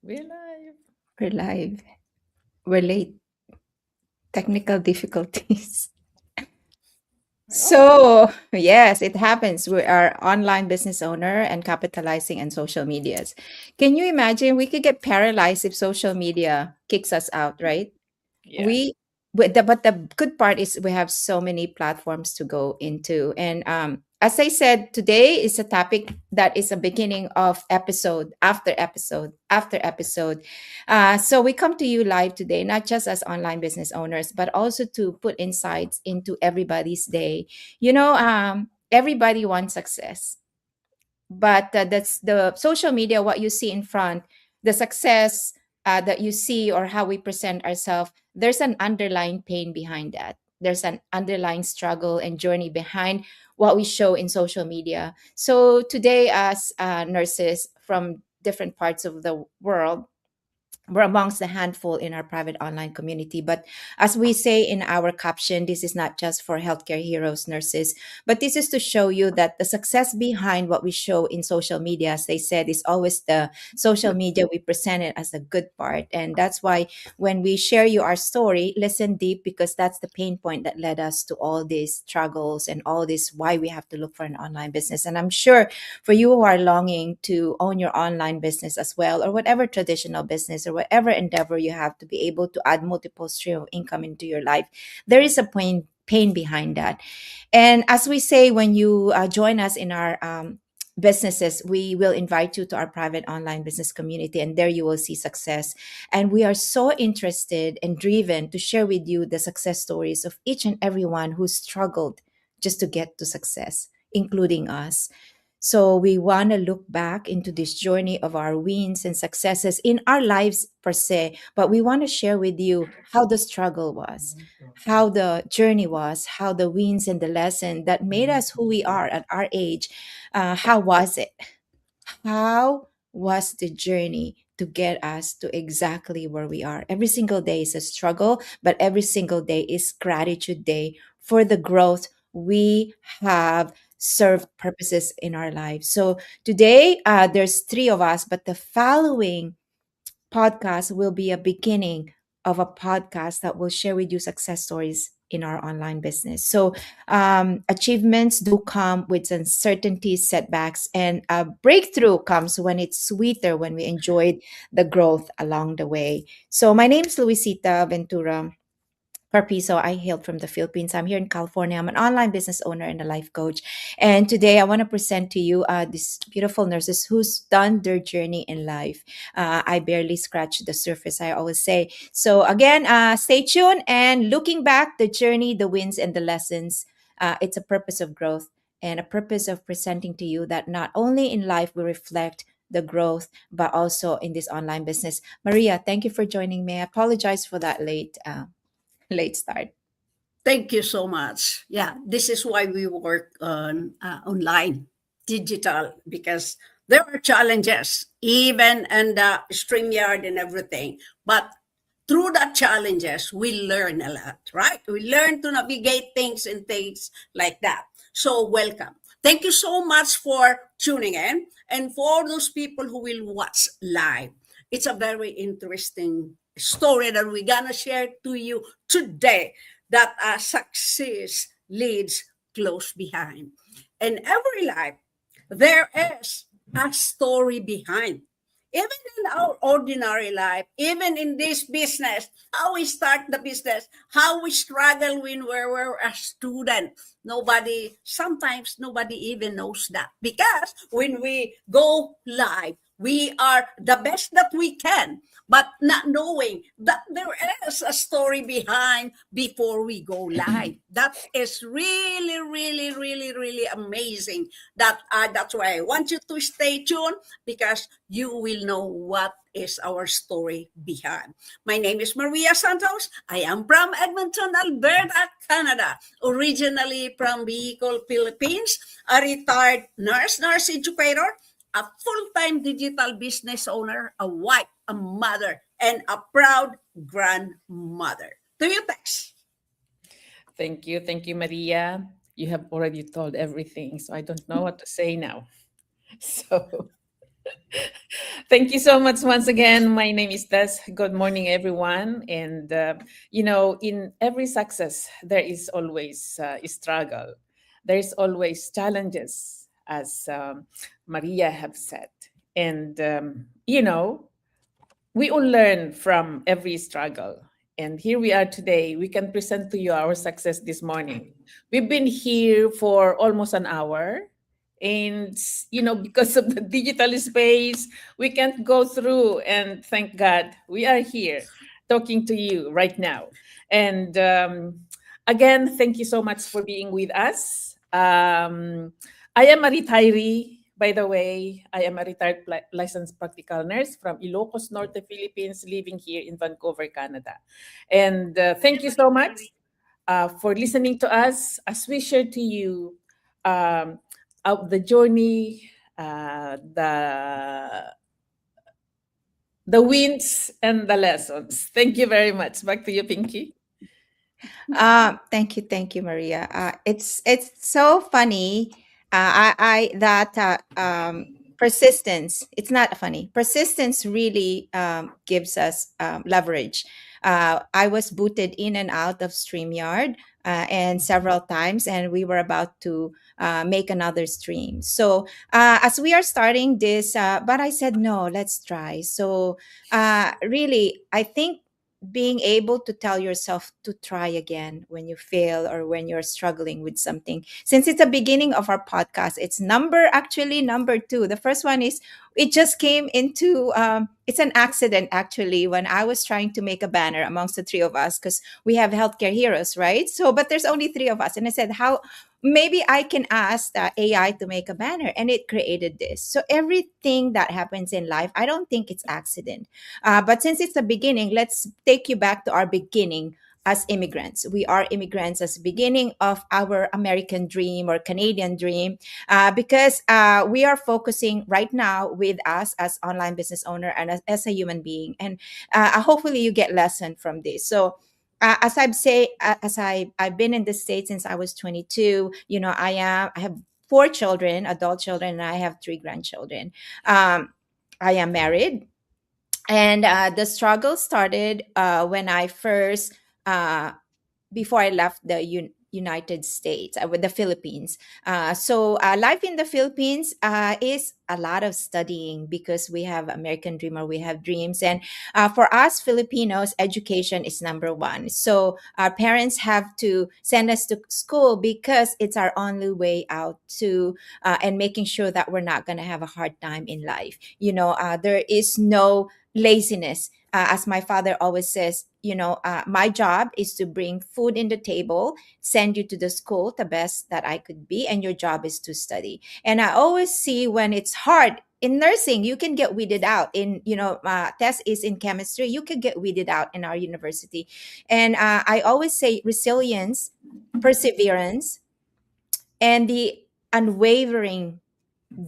We're live. We're live. We're late. Technical difficulties. Oh, So, yes, it happens. We are online business owner and capitalizing on social medias. Can you imagine we could get paralyzed if social media kicks us out, right? yeah. we but the good part is we have so many platforms to go into, and as I said, today is a topic that is a beginning of episode after episode after episode. So we come to you live today, not just as online business owners, but also to put insights into everybody's day. Everybody wants success, but that's the social media, what you see in front, the success that you see, or how we present ourselves, there's an underlying pain behind that. There's an underlying struggle and journey behind what we show in social media. So today, as nurses from different parts of the world, we're amongst the handful in our private online community. But as we say in our caption, this is not just for healthcare heroes, nurses, but this is to show you that the success behind what we show in social media, as they said, is always the social media we present it as a good part. And that's why when we share you our story, listen deep, because that's the pain point that led us to all these struggles and all this why we have to look for an online business. And I'm sure for you who are longing to own your online business as well, or whatever traditional business or whatever endeavor you have to be able to add multiple stream of income into your life, there is a pain behind that. And as we say, when you join us in our businesses, we will invite you to our private online business community, and there you will see success. And we are so interested and driven to share with you the success stories of each and everyone who struggled just to get to success, including us. So we want to look back into this journey of our wins and successes in our lives per se, but we want to share with you how the struggle was, how the journey was, how the wins and the lesson that made us who we are at our age. How was it? How was the journey to get us to exactly where we are? Every single day is a struggle, but every single day is gratitude day for the growth we have served purposes in our lives. So today, there's three of us, but the following podcast will be a beginning of a podcast that will share with you success stories in our online business. So, achievements do come with uncertainties, setbacks, and a breakthrough comes when it's sweeter, when we enjoyed the growth along the way. So, my name is Luisita Ventura Carpizo. I hail from the Philippines. I'm here in California. I'm an online business owner and a life coach. And today I want to present to you these beautiful nurses who's done their journey in life. I barely scratched the surface, I always say. So again, stay tuned and looking back, the journey, the wins, and the lessons. It's a purpose of growth and a purpose of presenting to you that not only in life we reflect the growth, but also in this online business. Maria, thank you for joining me. I apologize for that late start. Thank you so much. Yeah, this is why we work on online, digital, because there are challenges, even in the StreamYard and everything. But through the challenges, we learn a lot, right? We learn to navigate things and things like that. So, welcome. Thank you so much for tuning in. And for those people who will watch live, it's a very interesting story that we're going to share to you today, that success leads close behind. In every life, there is a story behind. Even in our ordinary life, even in this business, how we start the business, how we struggle when we're a student. Sometimes nobody even knows that. Because when we go live, we are the best that we can, but not knowing that there is a story behind before we go live. That is really, really, really, really amazing. That's why I want you to stay tuned, because you will know what is our story behind. My name is Maria Santos. I am from Edmonton, Alberta, Canada, originally from Bicol, Philippines, a retired nurse educator, a full-time digital business owner, a wife, a mother, and a proud grandmother. To you, Tex. Thank you. Thank you, Maria. You have already told everything, so I don't know what to say now. So, Thank you so much once again. My name is Tess. Good morning, everyone. And, in every success, there is always a struggle. There's always challenges, as Maria have said. And, we all learn from every struggle. And here we are today. We can present to you our success this morning. We've been here for almost an hour. And, because of the digital space, we can't go through. And thank God we are here talking to you right now. And again, thank you so much for being with us. I am a retiree, by the way. I am a retired licensed practical nurse from Ilocos Norte, Philippines, living here in Vancouver, Canada. And thank you so much for listening to us as we share to you um, the journey, the wins and the lessons. Thank you very much. Back to you, Pinky. Thank you, Maria. It's so funny. I that persistence. It's not funny. Persistence really gives us leverage. I was booted in and out of Streamyard and several times, and we were about to make another stream. So as we are starting this, but I said no, let's try. So really, I think being able to tell yourself to try again when you fail or when you're struggling with something, since it's the beginning of our podcast, it's number two. The first one is it just came into it's an accident actually, when I was trying to make a banner amongst the three of us, because we have healthcare heroes, right? So but there's only three of us, and I said, how maybe I can ask the AI to make a banner, and it created this. So everything that happens in life, I don't think it's accident. But since it's the beginning, let's take you back to our beginning as immigrants. We are immigrants as the beginning of our American dream or Canadian dream, because we are focusing right now with us as online business owner and as a human being. And hopefully you get lesson from this. So as I've say, as I've been in the States since I was 22, I have four children, adult children, and I have three grandchildren. I am married, and the struggle started when I first before I left the United States, with the Philippines. So life in the Philippines is a lot of studying, because we have American dream, or we have dreams. And for us Filipinos, education is number one. So our parents have to send us to school, because it's our only way out to and making sure that we're not going to have a hard time in life. There is no laziness. As my father always says, my job is to bring food in the table, send you to the school the best that I could be, and your job is to study. And I always see when it's hard in nursing, you can get weeded out. Tess is in chemistry, you can get weeded out in our university. And I always say resilience, perseverance, and the unwavering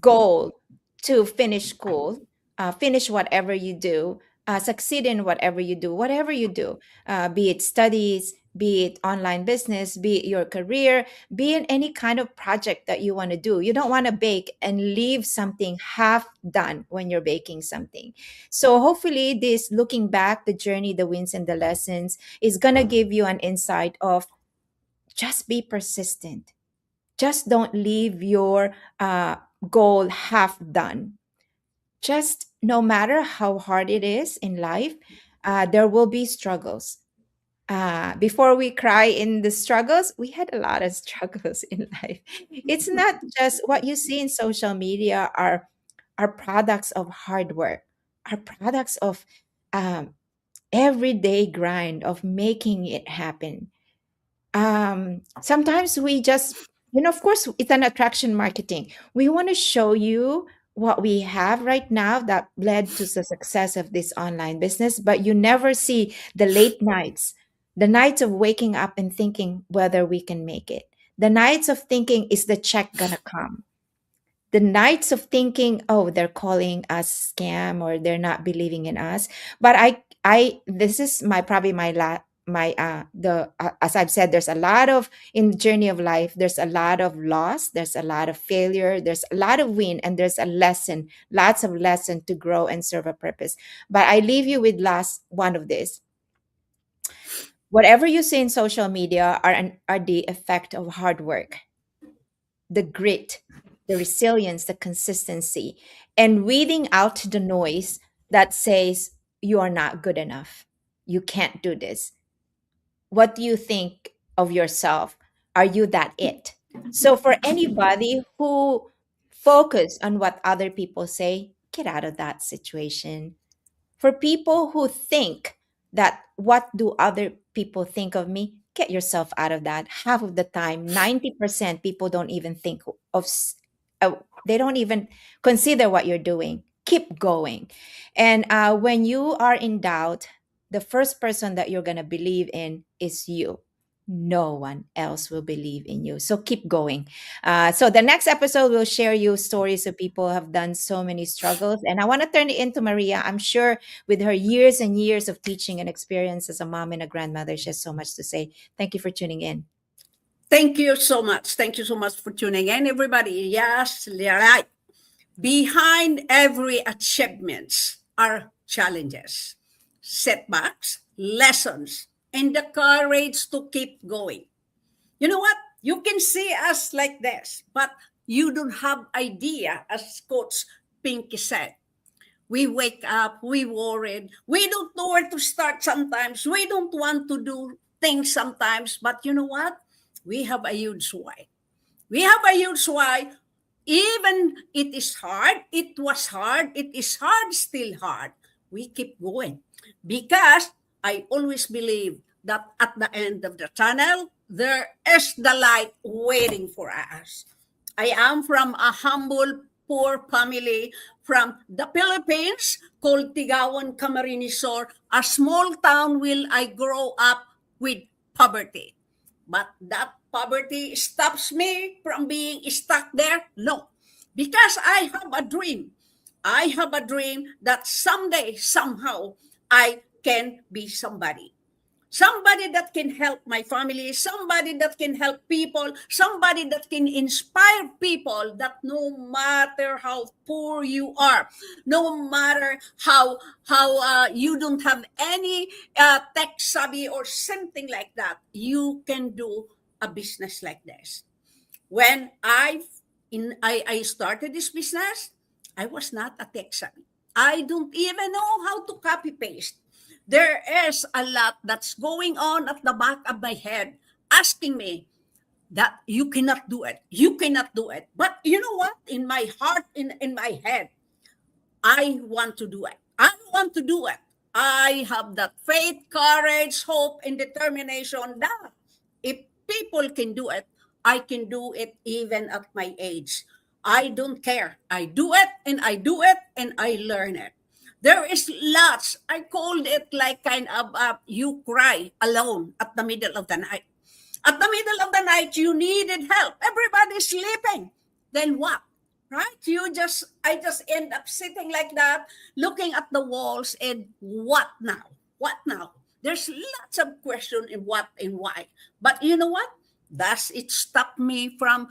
goal to finish school, finish whatever you do, succeed in whatever you do, be it studies, be it online business, be it your career, be it any kind of project that you want to do. You don't want to bake and leave something half done when you're baking something. So hopefully this looking back, the journey, the wins and the lessons is going to give you an insight of just be persistent. Just don't leave your goal half done. Just no matter how hard it is in life, there will be struggles. Before we cry in the struggles, we had a lot of struggles in life. It's not just what you see in social media are products of hard work, are products of um, everyday grind of making it happen. Sometimes we just, of course it's an attraction marketing, we want to show you what we have right now that led to the success of this online business, but you never see the late nights, the nights of waking up and thinking whether we can make it, the nights of thinking, is the check gonna come, the nights of thinking, oh, they're calling us scam, or they're not believing in us. But I this is my probably my my the as I've said, there's a lot of in the journey of life, there's a lot of loss, there's a lot of failure, there's a lot of win, and there's a lesson, lots of lesson to grow and serve a purpose. But I leave you with last one of this. Whatever you see in social media are the effect of hard work, the grit, the resilience, the consistency, and weeding out the noise that says you are not good enough, you can't do this. What do you think of yourself? Are you that it? So for anybody who focus on what other people say, get out of that situation. For people who think that what do other people think of me, get yourself out of that. Half of the time, 90% people don't even think of they don't even consider what you're doing. Keep going. And when you are in doubt, the first person that you're going to believe in is you. No one else will believe in you. So keep going. So the next episode will share you stories of people who have done so many struggles. And I want to turn it into Maria. I'm sure with her years and years of teaching and experience as a mom and a grandmother, she has so much to say. Thank you for tuning in. Thank you so much. Thank you so much for tuning in, everybody. Yes, you're right. Behind every achievements are challenges, setbacks, lessons, and the courage to keep going. You know what? You can see us like this, but you don't have idea, as Coach Pinky said. We wake up, we worried, we don't know where to start sometimes, we don't want to do things sometimes, but you know what? We have a huge why. We have a huge why. Even it is hard, it was hard, it is hard, still hard. We keep going because I always believe that at the end of the tunnel, there is the light waiting for us. I am from a humble, poor family from the Philippines called Tigawan, Camarines Sur, a small town will I grow up with poverty. But that poverty stops me from being stuck there? No. Because I have a dream. I have a dream that someday, somehow, I can be somebody. Somebody that can help my family, somebody that can help people, somebody that can inspire people that no matter how poor you are, no matter how you don't have any tech savvy or something like that, you can do a business like this. When I started this business, I was not a tech savvy. I don't even know how to copy paste. There is a lot that's going on at the back of my head asking me that you cannot do it. You cannot do it. But you know what? In my heart, in my head, I want to do it. I want to do it. I have that faith, courage, hope, and determination that if people can do it, I can do it even at my age. I don't care. I do it and I do it and I learn it. There is lots. I called it like kind of you cry alone at the middle of the night. At the middle of the night, you needed help. Everybody's sleeping. Then what? Right? I just end up sitting like that, looking at the walls, and what now? What now? There's lots of questions in what and why. But you know what? Does it stop me from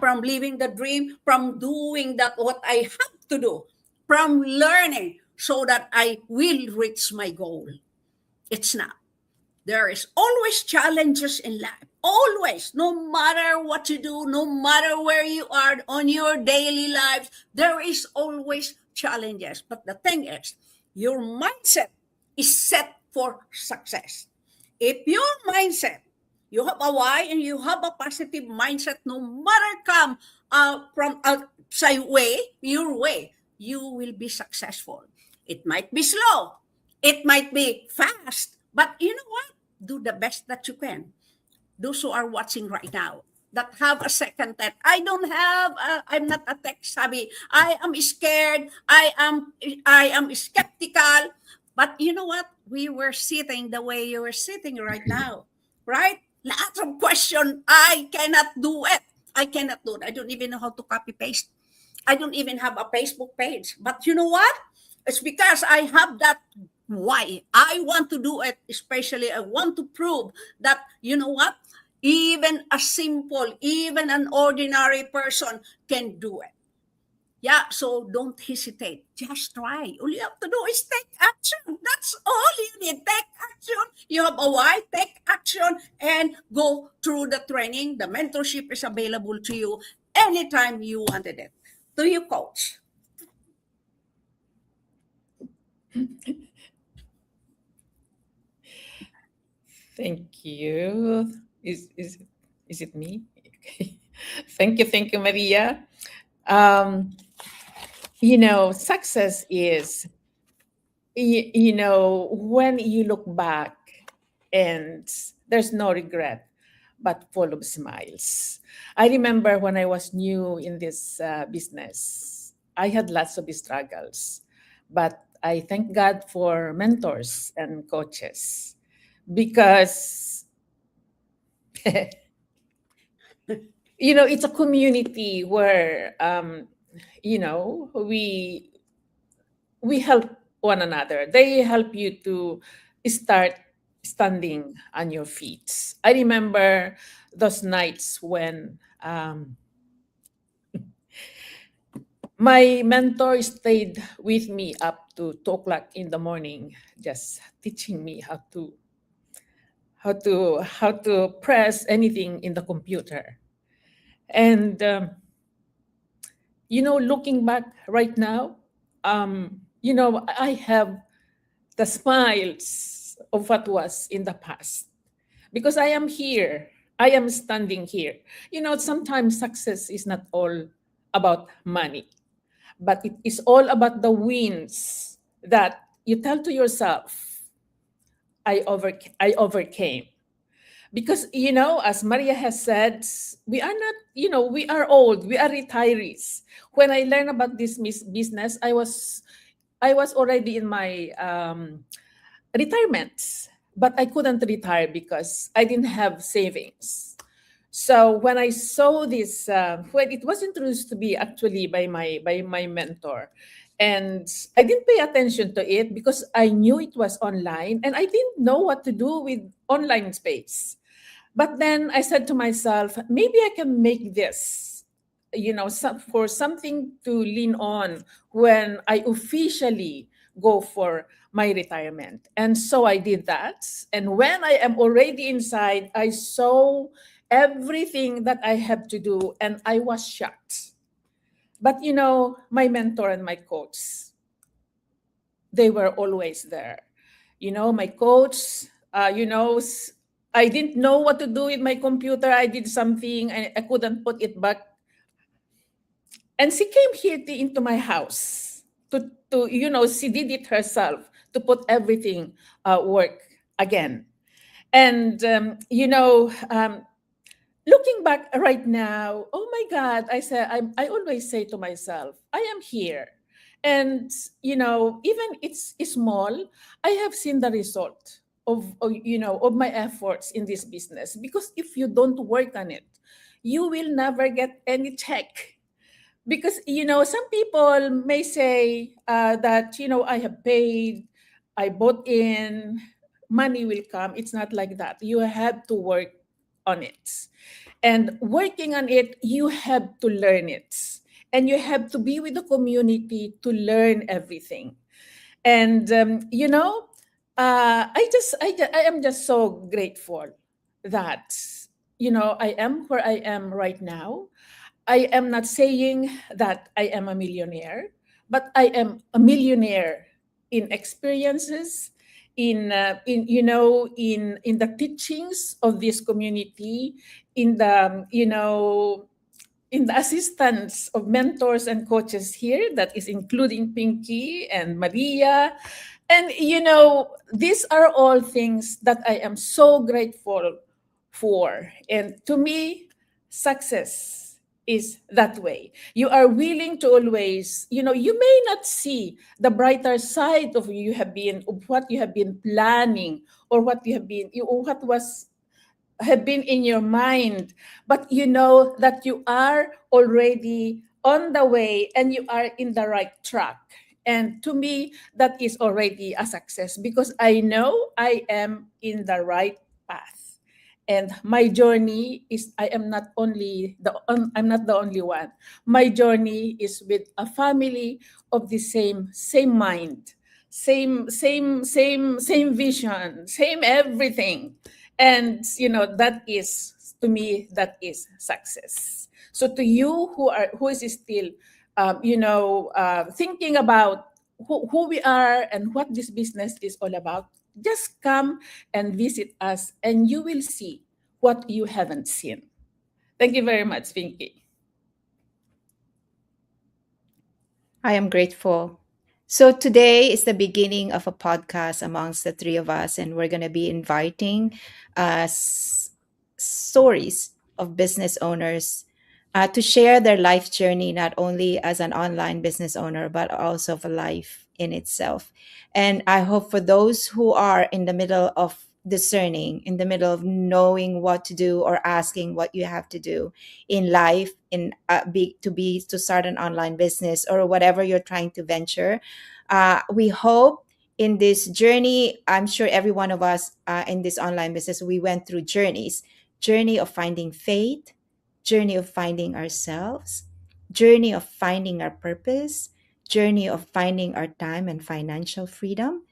living the dream, from doing that what I have to do, from learning so that I will reach my goal? It's not. There is always challenges in life. Always, no matter what you do, no matter where you are on your daily lives, there is always challenges. But the thing is, your mindset is set for success. If your mindset, you have a why and you have a positive mindset, no matter come from outside way, your way, you will be successful. It might be slow, it might be fast, but you know what? Do the best that you can. Those who are watching right now that have a second thought, I'm not a tech savvy, I am scared, I am skeptical. But you know what? We were sitting the way you were sitting right now, right? Lots of question. I cannot do it. I cannot do it. I don't even know how to copy paste. I don't even have a Facebook page. But you know what? It's because I have that Why? I want to do it, especially I want to prove that, you know what? Even a simple, even an ordinary person can do it. Yeah, so don't hesitate. Just try. All you have to do is take action. That's all you need. Take action. You have a why, take action and go through the training. The mentorship is available to you anytime you wanted it. To you, coach. Thank you. Is it me? Okay. Thank you, Maria. Um, success is, when you look back and there's no regret, but full of smiles. I remember when I was new in this business, I had lots of struggles, but I thank God for mentors and coaches because it's a community where we help one another. They help you to start standing on your feet. I remember those nights when my mentor stayed with me up to 2 o'clock in the morning, just teaching me how to press anything in the computer. And looking back right now, I have the smiles of what was in the past because I am here. I am standing here. Sometimes success is not all about money, but it is all about the wins that you tell to yourself, I overcame. Because as Maria has said, we are not, we are old, we are retirees. When I learned about this business, I was already in my retirement, but I couldn't retire because I didn't have savings. So when I saw this, when it was introduced to me actually by my mentor, and I didn't pay attention to it because I knew it was online and I didn't know what to do with online space. But then I said to myself, maybe I can make this, for something to lean on when I officially go for my retirement. And so I did that. And when I am already inside, I saw everything that I have to do and I was shocked. But my mentor and my coach, they were always there. My coach, I didn't know what to do with my computer. I did something and I couldn't put it back. And she came here into my house she did it herself to put everything work again. And, looking back right now, oh my God, I always say to myself, I am here. And, even it's small, I have seen the result of my efforts in this business. Because if you don't work on it, you will never get any check. Because, some people may say that, I have paid, I bought in, money will come. It's not like that. You have to work on it. And working on it, you have to learn it. And you have to be with the community to learn everything. And, I am just so grateful that, I am where I am right now. I am not saying that I am a millionaire, but I am a millionaire in experiences, in the teachings of this community, in the in the assistance of mentors and coaches here, that is including Pinky and Maria. And these are all things that I am so grateful for. And to me, success is that way. You are willing to always, you may not see the brighter side of what you have been planning, or what you have been, what was have been in your mind, but you know that you are already on the way and you are in the right track. And to me, that is already a success because I know I am in the right path. And my journey is I am not only the I'm not the only one. My journey is with a family of the same mind, same vision, same everything. And that is, to me, that is success. So to you who is still thinking about who we are and what this business is all about, just come and visit us and you will see what you haven't seen. Thank you very much, Pinky. I am grateful. So today is the beginning of a podcast amongst the three of us, and we're going to be inviting stories of business owners to share their life journey, not only as an online business owner, but also for life in itself. And I hope for those who are in the middle of discerning, in the middle of knowing what to do or asking what you have to do in life, in to start an online business or whatever you're trying to venture, we hope in this journey, I'm sure every one of us in this online business, we went through journey of finding faith, journey of finding ourselves, journey of finding our purpose, journey of finding our time and financial freedom,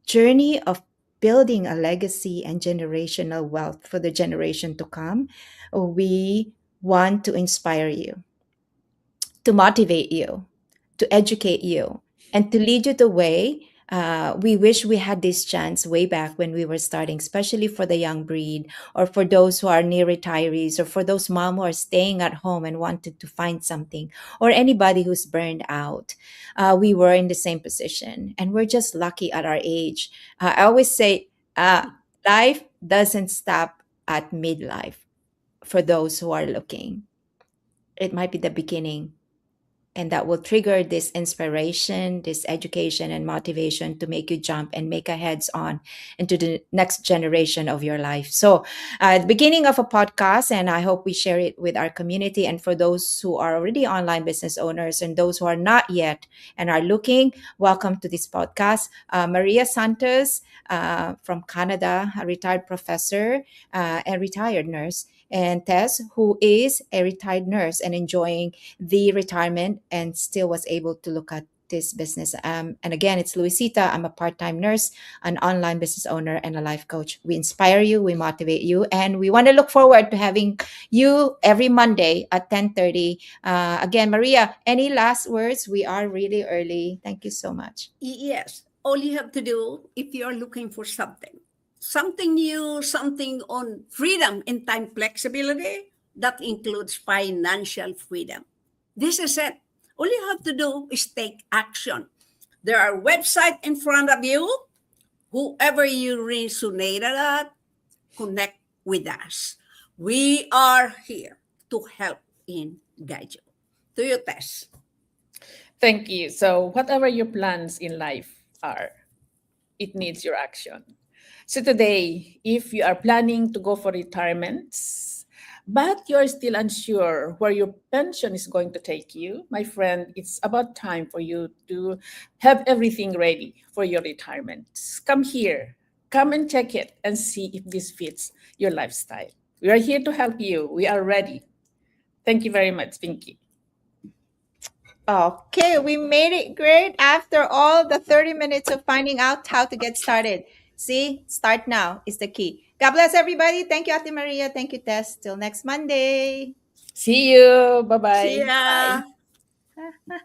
journey of building a legacy and generational wealth for the generation to come. We want to inspire you, to motivate you, to educate you, and to lead you the way. We wish we had this chance way back when we were starting, especially for the young breed, or for those who are near retirees, or for those mom who are staying at home and wanted to find something, or anybody who's burned out. We were in the same position, and we're just lucky at our age. I always say, life doesn't stop at midlife for those who are looking. It might be the beginning, and that will trigger this inspiration, this education and motivation to make you jump and make a heads on into the next generation of your life. So the beginning of a podcast, and I hope we share it with our community. And for those who are already online business owners and those who are not yet and are looking, welcome to this podcast. Maria Santos from Canada, a retired professor and retired nurse, and Tess, who is a retired nurse and enjoying the retirement and still was able to look at this business. And again, it's Luisita. I'm a part-time nurse, an online business owner, and a life coach. We inspire you, we motivate you, and we want to look forward to having you every Monday at 10:30. Again, Maria, any last words? We are really early. Thank you so much. Yes, all you have to do if you are looking for something new, something on freedom and time flexibility, that includes financial freedom. This is it. All you have to do is take action. There are websites in front of you. Whoever you resonated at, connect with us. We are here to help and guide you. To you, Tess. Thank you. So whatever your plans in life are, it needs your action. So today, if you are planning to go for retirement, but you're still unsure where your pension is going to take you, my friend, it's about time for you to have everything ready for your retirement. Come here, come and check it and see if this fits your lifestyle. We are here to help you. We are ready. Thank you very much, Pinky. Okay, we made it great after all the 30 minutes of finding out how to get started. See, start now is the key. God bless everybody. Thank you, Ate Maria. Thank you, Tess. Till next Monday. See you. See Bye-bye. ya. Bye.